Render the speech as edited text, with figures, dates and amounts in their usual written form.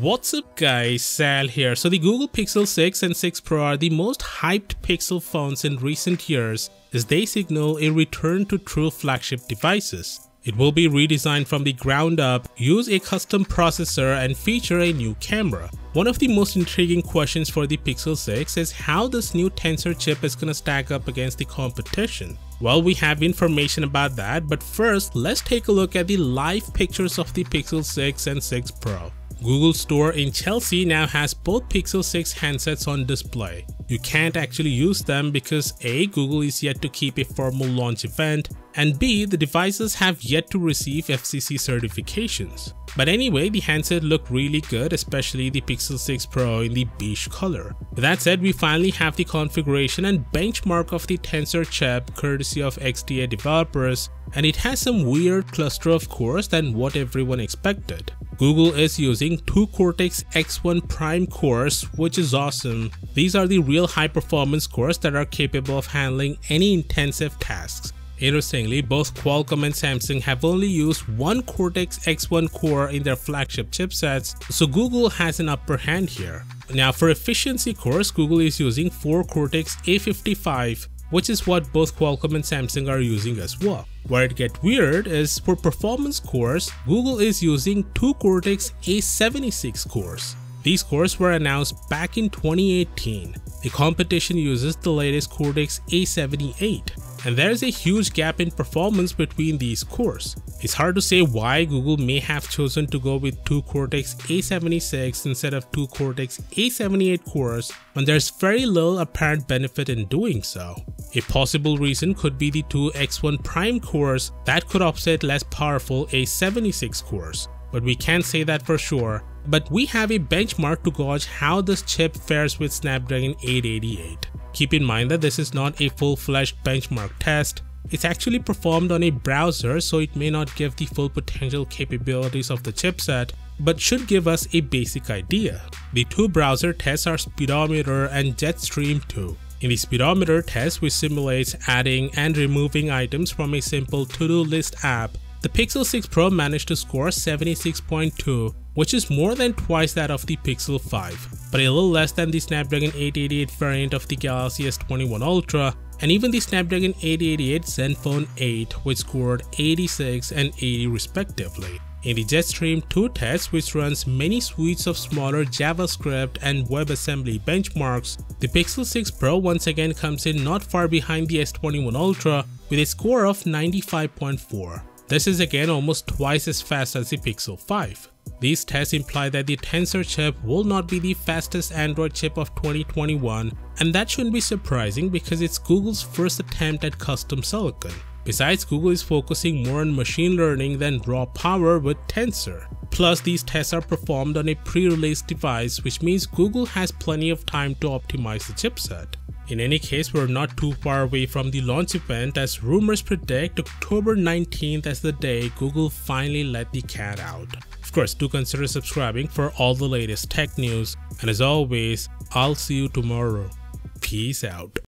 What's up guys, Sal here. So the Google Pixel 6 and 6 Pro are the most hyped Pixel phones in recent years as they signal a return to true flagship devices. It will be redesigned from the ground up, use a custom processor and feature a new camera. One of the most intriguing questions for the Pixel 6 is how this new Tensor chip is gonna stack up against the competition. Well, we have information about that, but first let's take a look at the live pictures of the Pixel 6 and 6 Pro. Google Store in Chelsea now has both Pixel 6 handsets on display. You can't actually use them because A. Google is yet to keep a formal launch event, and B. the devices have yet to receive FCC certifications. But anyway, the handset look really good, especially the Pixel 6 Pro in the beige color. With that said, we finally have the configuration and benchmark of the Tensor chip courtesy of XDA developers, and it has some weird cluster of cores than what everyone expected. Google is using two Cortex X1 Prime cores, which is awesome. These are the real high-performance cores that are capable of handling any intensive tasks. Interestingly, both Qualcomm and Samsung have only used one Cortex X1 core in their flagship chipsets, so Google has an upper hand here. Now for efficiency cores, Google is using 4 Cortex A55, which is what both Qualcomm and Samsung are using as well. Where it gets weird is for performance cores, Google is using 2 Cortex A76 cores. These cores were announced back in 2018. The competition uses the latest Cortex A78, and there is a huge gap in performance between these cores. It's hard to say why Google may have chosen to go with 2 Cortex A76 instead of 2 Cortex A78 cores when there's very little apparent benefit in doing so. A possible reason could be the 2 X1 Prime cores that could offset less powerful A76 cores, but we can't say that for sure. But we have a benchmark to gauge how this chip fares with Snapdragon 888. Keep in mind that this is not a full-fledged benchmark test. It's actually performed on a browser, so it may not give the full potential capabilities of the chipset, but should give us a basic idea. The two browser tests are Speedometer and Jetstream 2. In the Speedometer test, which simulates adding and removing items from a simple to-do list app, the Pixel 6 Pro managed to score 76.2, which is more than twice that of the Pixel 5, but a little less than the Snapdragon 888 variant of the Galaxy S21 Ultra, and even the Snapdragon 888 Zenfone 8, which scored 86 and 80 respectively. In the Jetstream 2 test, which runs many suites of smaller JavaScript and WebAssembly benchmarks, the Pixel 6 Pro once again comes in not far behind the S21 Ultra with a score of 95.4. This is again almost twice as fast as the Pixel 5. These tests imply that the Tensor chip will not be the fastest Android chip of 2021, and that shouldn't be surprising because it's Google's first attempt at custom silicon. Besides, Google is focusing more on machine learning than raw power with Tensor. Plus, these tests are performed on a pre-release device, which means Google has plenty of time to optimize the chipset. In any case, we're not too far away from the launch event as rumors predict October 19th as the day Google finally let the cat out. Of course, do consider subscribing for all the latest tech news, and as always, I'll see you tomorrow. Peace out.